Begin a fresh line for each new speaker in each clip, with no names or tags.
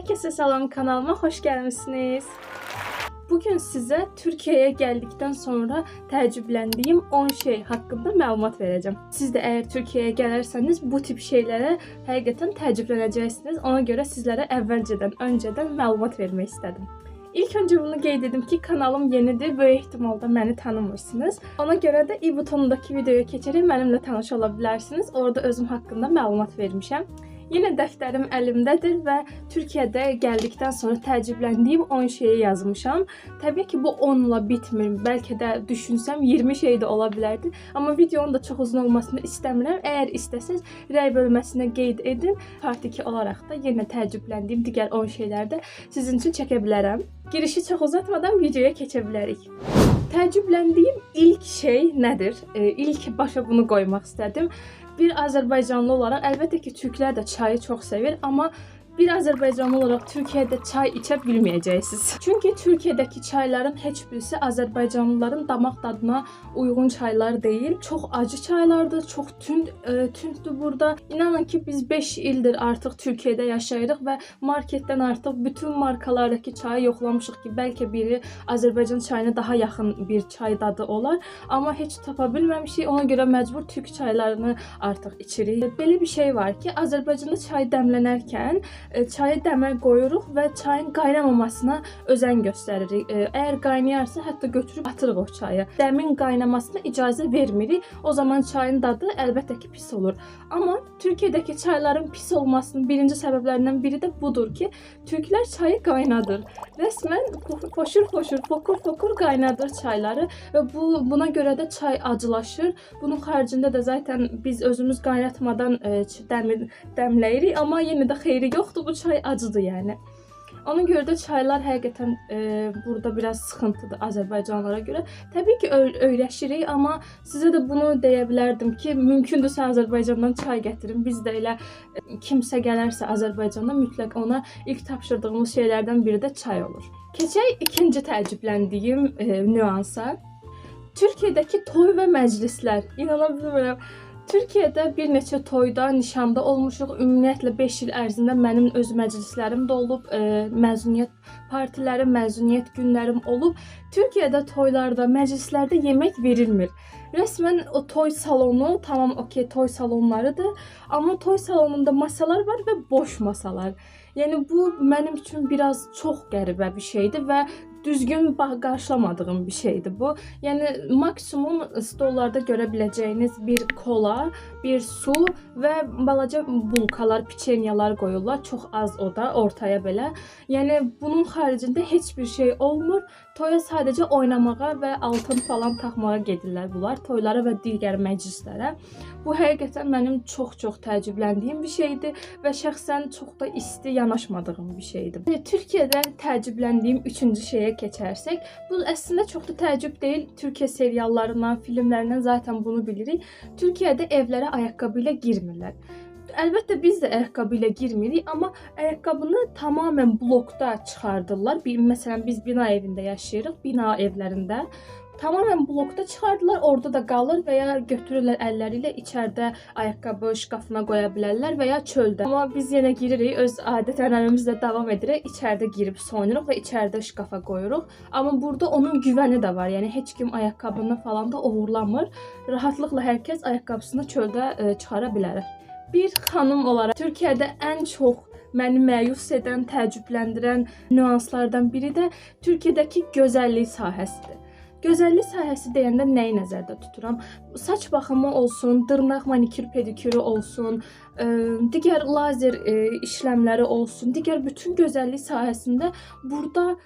Herkese salam, kanalıma hoş gelmişsiniz. Bugün size Türkiye'ye geldikten sonra təəccübləndiğim 10 şey hakkında məlumat vereceğim. Siz de eğer Türkiye'ye gelirseniz bu tip şeylere həqiqətən təəccüblənəcəksiniz. Ona göre sizlere önceden məlumat vermek istedim. İlk önce bunu qeyd edim ki, kanalım yenidir. Böyük ihtimalda məni tanımırsınız. Ona göre de i butonundaki videoya keçərək mənimlə tanış ola bilərsiniz. Orada özüm haqqında məlumat vermişəm. Yine defterim elimdedir ve Türkiye'de geldikten sonra təəccübləndiğim 10 şeyi yazmışam. Tabii ki bu 10 ile bitmir. Belki de düşünsem 20 şey de olabilirdi. Ama videonun da çok uzun olmasını istemiyorum. Eğer isteseniz rəy bölməsində qeyd edin. Part 2 olarak da yine təəccübləndiğim diğer 10 şeyler de sizin için çəkə bilərəm. Girişi çok uzatmadan videoya keçə bilərik. Təəccübləndiğim ilk şey nedir? İlk başa bunu koymak istedim. Bir Azərbaycanlı olarak elbette ki Türkler de çayı çok sevir ama bir Azərbaycanlı olarak Türkiye'de çay içe bilməyəcəksiniz. Çünkü Türkiye'deki çayların hiçbirisi Azərbaycanlıların damak tadına uygun çaylar değil. Çok acı çaylardır, çok tündür burada. İnanın ki biz 5 ildir artık Türkiye'de yaşayırıq ve marketten artık bütün markalardaki çayı yoxlamışıq ki belki biri Azərbaycan çayına daha yakın bir çay dadı olar. Ama hiç tapa bilməmişik. Ona göre mecbur Türk çaylarını artık içirik. Böyle bir şey var ki Azərbaycanda çay dəmlənərkən çayı dəmə qoyuruq və çayın qaynamamasına özen göstəririk. Eğer qaynayarsa hətta götürüb atırıq o çayı. Dəmin qaynamasına icazə vermirik. O zaman çayın dadı əlbəttə ki pis olur. Ama Türkiye'deki çayların pis olmasının birinci səbəblərindən biri de budur ki, Türkler çayı qaynadır. Resmen fokur fokur qaynadır çayları ve buna göre de çay acılaşır. Bunun haricinde de zaten biz özümüz qaynatmadan dəmləyirik ama yine de xeyri yoxdur, bu çay acıdır yani. Ona göre de çaylar həqiqətən burada biraz sıxıntıdır Azərbaycanlılara göre. Tabii ki öyrəşirik ama size de bunu deyə bilərdim ki, mümkündürsə Azərbaycandan çay gətirin. Biz də elə kimsə gələrsə Azərbaycanda mütləq ona ilk tapşırdığımız şeylerden biri de çay olur. Keçək ikinci təəccübləndiyim nüansa. Türkiye'deki toy ve məclislər. İnanabilirim. Türkiye'de bir neçə toyda, nişanda olmuşuq. Ümumiyyətlə 5 il ərzində mənim öz məclislərim də olub, məzuniyyət partilərim, məzuniyyət günlərim olub. Türkiye'de toylarda, məclislərdə yemək verilmir. Resmen o toy salonu, tamam okey toy salonlarıdır. Ama toy salonunda masalar var ve boş masalar. Yani bu benim için biraz çok qəribə bir şeydi ve düzgün qarşılamadığım bir şeydi bu. Yani maksimum stollarda görebileceğiniz bir kola, bir su ve balaca bulkalar, piçenyalar koyurlar. Çok az o da ortaya belə. Yani bunun haricinde hiçbir şey olmur. Toya sadece oynamağa ve altın falan taxmağa gedirlər bunlar. Toylara ve digər məclislərə. Bu həqiqətən mənim çox təəccübləndiyim bir şeydi və şəxsən çox da isti yanaşmadığım bir şeydi. Türkiye'de təəccübləndiyim üçüncü şeye keçərsək, bu əslində çox da təəccüb deyil. Türkiye seriallarından, filmlərindən zaten bunu bilirik. Türkiye'de evlərə ayaqqabı ilə girmirlər. Əlbəttə biz də ayaqqabı ilə girmirik, amma ayaqqabını tamamen blokda çıxardırlar. Məsələn biz bina evində yaşayırıq, bina evlərində. Tamamen blokda çıxardılar, orada da qalır və ya götürürlər əlləriyle içeride ayaqqabı şkafına qoya bilərlər və ya çöldə. Amma biz yenə giririk, öz adət-ənənəmizlə davam edirik, içeride girib soyunuruq və içeride şkafa qoyuruq. Amma burada onun güvəni də var, yəni heç kim ayaqqabını falan da uğurlamır. Rahatlıqla hər kəs ayaqqabısını çöldə çıxara bilər. Bir xanım olarak Türkiye'de en çok məni məyus edən, təəccübləndirən nüanslardan biri də Türkiye'deki gözəllik sahəsidir. Gözəllik sahəsi deyəndə nəyi nəzərdə tuturam? Saç baxımı olsun, dırnaq manikür pedikürü olsun, digər lazer işləmləri olsun, digər bütün gözəllik sahəsində burada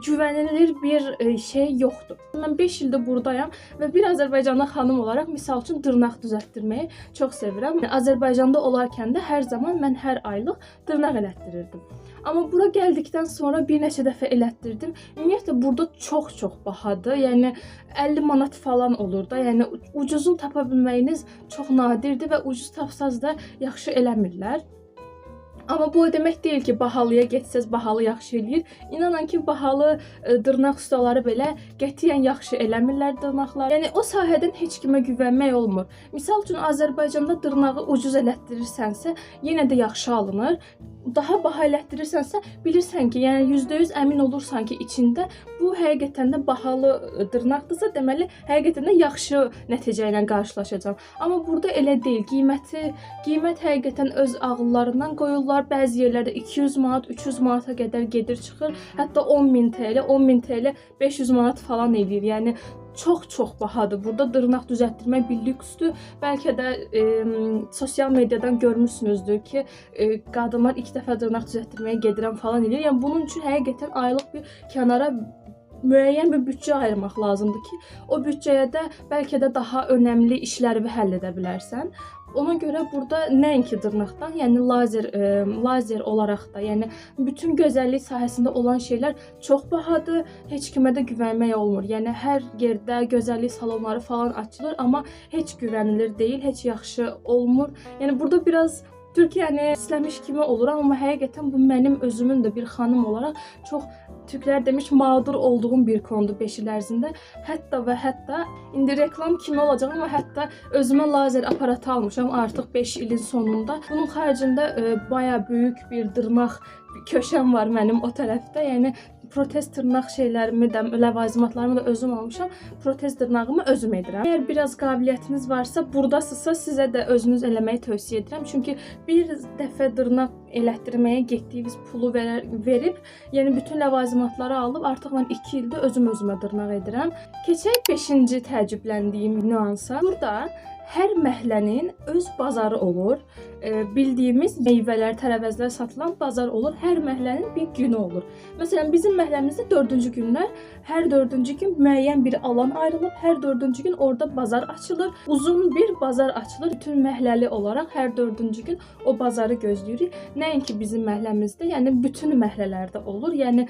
güvenilir bir şey yoktur. Ben 5 ildir buradayım ve bir Azərbaycanlı xanım olarak misal üçün dırnaq düzəltdirməyi çox sevirəm. Azərbaycanda olarkən də hər zaman mən hər aylıq dırnaq elətdirirdim. Ama bura geldikten sonra bir neçə dəfə elətdirdim. Ümumiyyətlə burada çox bahadır. Yəni 50 manat falan olur da. Yəni ucuzun tapa bilməyiniz çox nadirdir və ucuz tapsaz da yaxşı eləmirlər. Amma bu o demək deyil ki, bahalıya getsəz bahalı yaxşı eləyir. İnanın ki, bahalı dırnaq ustaları belə qətiyyən yaxşı eləmirlər dırnaqlar. Yəni o sahədən heç kimə güvənmək olmur. Misal üçün Azərbaycanda dırnağı ucuz elətdirirsənsə, yenə də yaxşı alınır. Daha baha elətdirirsənsə, bilirsən ki, yəni %100 əmin olursan ki, içində bu həqiqətən də bahalı dırnaqdırsa, deməli həqiqətən də yaxşı nəticə ilə qarşılaşacağam. Amma burada elə deyil. Qiymət həqiqətən öz ağıllarından qoyurlar. Bəzi yerlərdə 200 manat, 300 manata qədər gedir çıxır. Hətta 10.000 TL, 10.000 TL 500 manat falan eləyir. Yəni çox bahadır. Burada dırnaq düzəltdirmək bir lüksdür. Bəlkə də sosial mediadan görmüsünüzdür ki, qadınlar ilk dəfə dırnaq düzəltdirməyə gedirəm falan eləyir. Yəni bunun üçün həqiqətən aylıq bir kənara müəyyən bir büdcə ayırmaq lazımdır ki, o büdcəyə də bəlkə də daha önəmli işləri həll edə bilərsən. Ona görə burada nəinki dırnaqdan, yəni lazer olaraq da, yəni bütün gözəllik sahəsində olan şeylər çox bahadır. Heç kimə də güvənmək olmur. Yəni hər yerdə gözəllik salonları falan açılır, amma heç güvənilir deyil, heç yaxşı olmur. Yəni burada biraz Türkiyəni pisləmiş kimi olur, amma həqiqətən bu mənim özümün də bir xanım olaraq çox Türklər demiş mağdur olduğum bir konudur 5 il ərzində. Hətta və hətta indi reklam kimi olacaq, amma hətta özümə lazer aparatı almışam artıq 5 ilin sonunda. Bunun xaricində baya böyük bir dırnaq köşəm var mənim o tərəfdə. Yəni protez dırnaq şeylərimi də, ləvazimatlarımı da özüm almışam. Protez dırnağımı özüm edirəm. Əgər biraz qabiliyyətiniz varsa, buradasınızsa sizə də özünüz eləməyi tövsiyə edirəm. Çünki bir dəfə dırnaq elətdirməyə getdiyiniz pulu verib, yəni bütün ləvazimatları alıb, artıq mən 2 ildir özümə dırnaq edirəm. Keçək 5-ci təəccübləndiyim nüansa. Burada hər məhəllənin öz bazarı olur. Bildiyimiz meyvələr, tərəvəzlər satılan bazar olur. Hər məhəllənin bir günü olur. Məsələn, bizim məhəlləmizdə 4-cü günlər, hər 4-cü gün müəyyən bir alan ayrılıb, hər 4-cü gün orada bazar açılır. Uzun bir bazar açılır. Bütün məhəlləli olaraq hər 4-cü gün o bazarı gözləyirik. Nəinki bizim məhəlləmizdə, yəni bütün məhəllələrdə olur. Yəni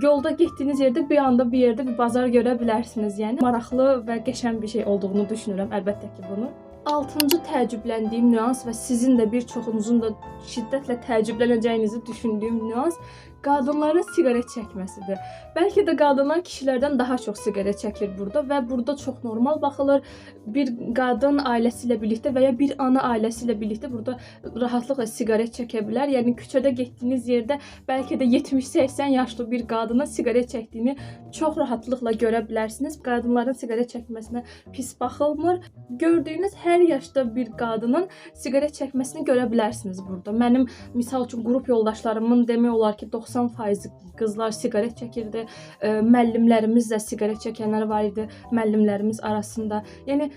yolda getdiyiniz yerdə bir anda bir yerdə bir bazar görə bilərsiniz. Yəni maraqlı və qəşəng bir şey olduğunu düşünürəm əlbəttə ki bunu. 6-cı təəccübləndiyim nüans və sizin də bir çoxunuzun da şiddətlə təəccüblənəcəyinizi düşündüyüm nüans qadınların siqaret çəkməsidir. Bəlkə də qadınlar kişilərdən daha çox siqaret çəkir burada və burada çox normal baxılır. Bir qadın ailəsi ilə birlikdə və ya bir ana ailəsi ilə birlikdə burada rahatlıqla siqaret çəkə bilər. Yəni küçədə getdiyiniz yerdə bəlkə də 70-80 yaşlı bir qadının siqaret çəkdiyini çox rahatlıqla görə bilərsiniz. Qadınların siqaret çəkməsinə pis baxılmır. Gördüyünüz hər yaşda bir qadının siqaret çəkməsini görə bilərsiniz burada. Mənim misal üçün qrup yoldaşlarımın demək olar ki 90% qızlar siqaret çəkirdi. Müəllimlərimiz də siqaret çəkənlər var idi müəllimlərimiz arasında. Yəni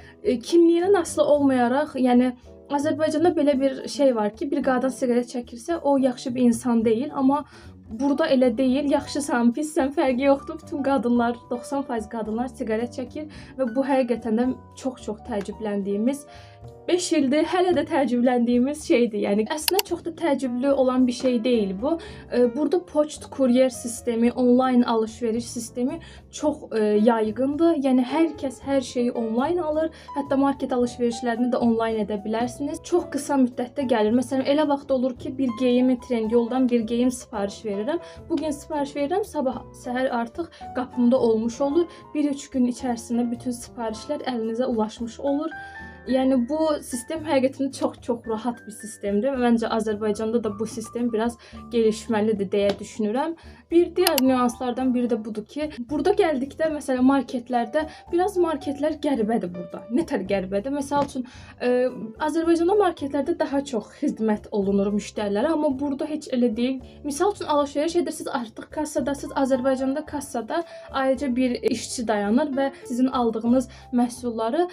kimliyindən asılı olmayaraq, yəni Azərbaycanda belə bir şey var ki, bir qadın siqaret çəkirsə, o yaxşı bir insan deyil, amma burada elə deyil. Yaxşısan, pissən fərqi yoxdur. Bütün qadınlar, 90% qadınlar siqaret çəkir və bu həqiqətən də çox təəccübləndiyimiz 5 ildir hələ də təəccübləndiyimiz şeydir. Yəni əslində çox da təəccüblü olan bir şey deyil bu. Burada poçt, kuryer sistemi, onlayn alış-veriş sistemi çox yaygındır. Yəni hər kəs hər şeyi onlayn alır. Hətta market alış-verişlərini də onlayn edə bilərsiniz. Çox qısa müddətdə gəlir. Məsələn, elə vaxt olur ki, bir geyimi Trendyoldan bir geyim sifariş verirəm. Bu gün sifariş verirəm, sabah səhər artıq qapımda olmuş olur. 1-3 gün içərisində bütün sifarişlər əlinizə ulaşmış olur. Yəni bu sistem həqiqətən çox rahat bir sistemdir. Məncə Azərbaycanda da bu sistem biraz gelişməlidir deyə düşünürəm. Bir digər nüanslardan biri də budur ki, burada gəldikdə məsələn marketlərdə biraz marketlər qəribədir burada. Nətər qəribədir? Məsəl üçün Azərbaycanda marketlərdə daha çox xidmət olunur müştərilərə, amma burada heç elə deyil. Misal üçün alış-veriş edirsiniz, artıq kassadasınız. Azərbaycanda kassada ayrıca bir işçi dayanır və sizin aldığınız məhsulları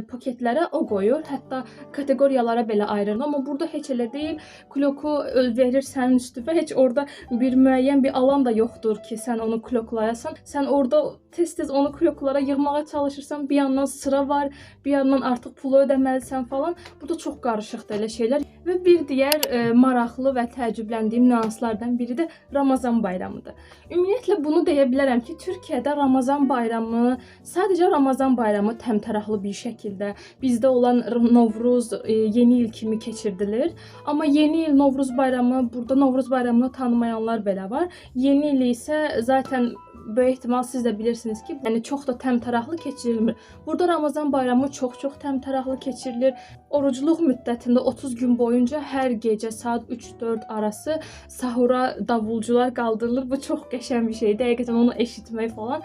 paketlərə o qoyur. Hətta kateqoriyalara belə ayırır. Amma burada heç elə deyil. Kloku verir sənin üstünə. Heç orada bir müəyyən bir alan da yoxdur ki, sən onu kloklayasan. Sən orada tez-tez onu kloklara yığmağa çalışırsan. Bir yandan sıra var, bir yandan artıq pulu ödəməlisən falan. Bu da çox qarışıqdır elə şeylər. Və bir digər maraqlı və təəccübləndiyim nüanslardan biri də Ramazan bayramıdır. Ümumiyyətlə bunu deyə bilərəm ki, Türkiyədə Ramazan bayramı sadəcə Ramazan bayramı təmtəraqlı bir şəkildə biz bizdə olan Novruz yeni il kimi keçirilir. Amma yeni il Novruz bayramı, burada Novruz bayramını tanımayanlar belə var. Yeni il isə zaten böyük ehtimal siz də bilirsiniz ki, yəni çox da təmtəraqlı keçirilmir. Burada Ramazan bayramı çox təmtəraqlı keçirilir. Orucluq müddətində 30 gün boyunca hər gecə saat 3-4 arası sahura davulcular qaldırılır. Bu çox qəşəng bir şeydir. Həqiqətən onu eşitmək falan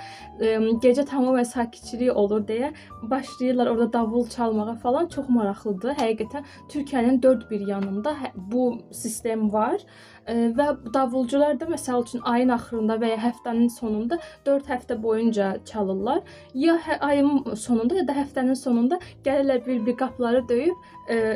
gecə tamamilə sakitçilik olur deyə başlayırlar orada davul çalmağa falan. Çox maraqlıdır. Həqiqətən Türkiyənin dörd bir yanında bu sistem var. Və davulcular da məsəl üçün ayın axırında və ya həftənin sonunda 4 həftə boyunca çalırlar. Ya ayın sonunda ya da həftənin sonunda gəlirlər bir qapıları döyüb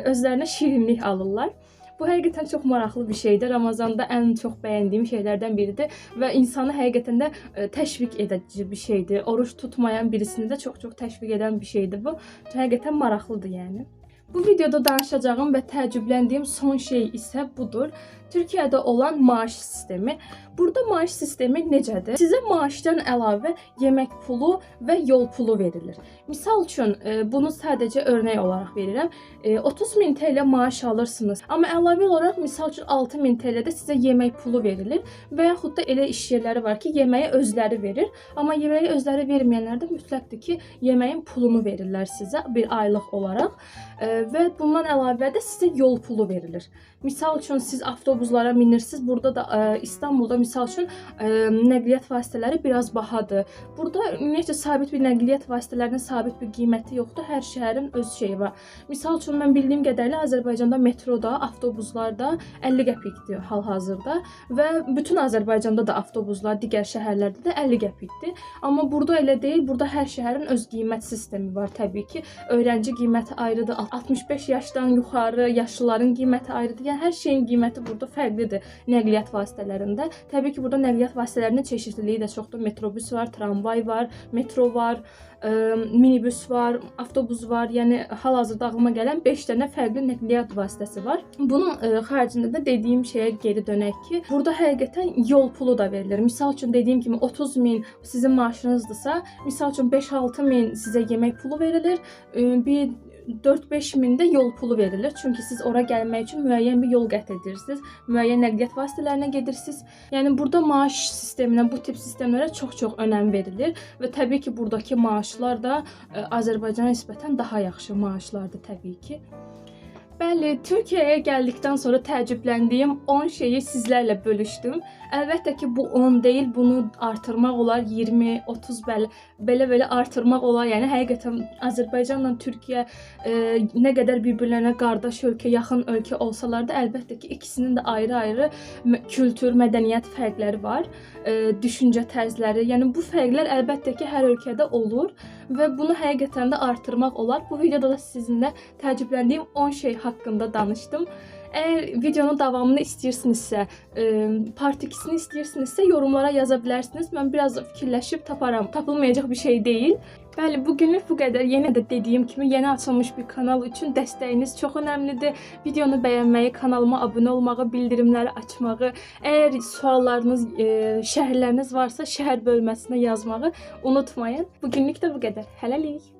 özlərinə şirinlik alırlar. Bu həqiqətən çox maraqlı bir şeydir. Ramazanda ən çox bəyəndiyim şeylərdən biridir və insanı həqiqətən də təşviq edici bir şeydir. Oruç tutmayan birisini də çox təşviq edən bir şeydir bu. Həqiqətən maraqlıdır yəni. Bu videoda danışacağım və təəccübləndiyim son şey isə budur. Türkiyədə olan maaş sistemi. Burada maaş sistemi necədir? Sizə maaşdan əlavə yemək pulu və yol pulu verilir. Misal üçün, bunu sadəcə örnək olaraq verirəm. 30.000 TL maaş alırsınız. Amma əlavə olaraq, misal üçün 6.000 TL də sizə yemək pulu verilir. Və yaxud da elə iş yerləri var ki, yeməyi özləri verir. Amma yeməyi özləri verməyənlər də mütləqdir ki, yeməyin pulunu verirlər sizə bir aylıq olaraq. Və bundan əlavə də sizə yol pulu verilir. Misal üçün, siz avtobuslara minirsiniz. Burada da İstanbulda misal üçün nəqliyyat vasitələri biraz bahadır. Burada ümumiyyətlə sabit bir nəqliyyat vasitələrinin sabit bir qiyməti yoxdur. Hər şəhərin öz şeyi var. Misal üçün mən bildiyim qədərilə Azərbaycanda metroda, avtobuslarda 50 qəpikdir hal-hazırda və bütün Azərbaycanda da avtobuslar, digər şəhərlərdə də 50 qəpikdir. Amma burada elə deyil. Burada hər şəhərin öz qiymət sistemi var təbii ki. Öyrənci qiyməti ayrıdır. 65 yaşdan yuxarı yaşlıların qiyməti ayrıdır. Yəni hər şeyin qiyməti burada fərqlidir nəqliyyat vasitələrində. Təbii ki, burada nəqliyyat vasitələrinin çeşidliliyi də çoxdur. Metrobüs var, tramvay var, metro var, minibüs var, avtobus var. Yəni hal-hazırda ağlıma gələn 5 dənə fərqli nəqliyyat vasitəsi var. Bunun xaricində də dediyim şeyə geri dönək ki, burada həqiqətən yol pulu da verilir. Misal üçün dediyim kimi 30.000 sizin maaşınızdırsa, misal üçün 5-6.000 sizə yemək pulu verilir. Bir 4-5 min də yol pulu verilir. Çünki siz ora gəlmək üçün müəyyən bir yol qət edirsiniz. Müəyyən nəqliyyat vasitələrinə gedirsiniz. Yəni burada maaş sisteminə, bu tip sistemlərə çox önəm verilir və təbii ki, buradakı maaşlar da Azərbaycana nisbətən daha yaxşı maaşlardır təbii ki. Bəli, Türkiyəyə gəldikdən sonra təəccübləndiyim 10 şeyi sizlərlə bölüşdüm. Əlbəttə ki, bu 10 deyil, bunu artırmaq olar, 20, 30 belə artırmaq olar. Yəni həqiqətən Azərbaycanla Türkiyə nə qədər bir-birlərinə qardaş ölkə, yaxın ölkə olsalar da, əlbəttə ki, ikisinin də ayrı-ayrı kültür, mədəniyyət fərqləri var, düşüncə tərzləri. Yəni bu fərqlər əlbəttə ki, hər ölkədə olur və bunu həqiqətən də artırmaq olar. Bu videoda da sizinlə təəccübləndiyim 10 şey haqqında danışdım. Əgər videonun davamını istəyirsinizsə, part 2-sini istəyirsinizsə yorumlara yaza bilərsiniz. Mən biraz fikirləşib taparam. Tapılmayacaq bir şey deyil. Bəli, bugünlük bu qədər. Yenə də dediyim kimi, yeni açılmış bir kanal üçün dəstəyiniz çox önəmlidir. Videonu bəyənməyi, kanalıma abunə olmağı, bildirimləri açmağı, əgər suallarınız, şəhərləriniz varsa şəhər bölməsinə yazmağı unutmayın. Bugünlük də bu qədər. Hələlik.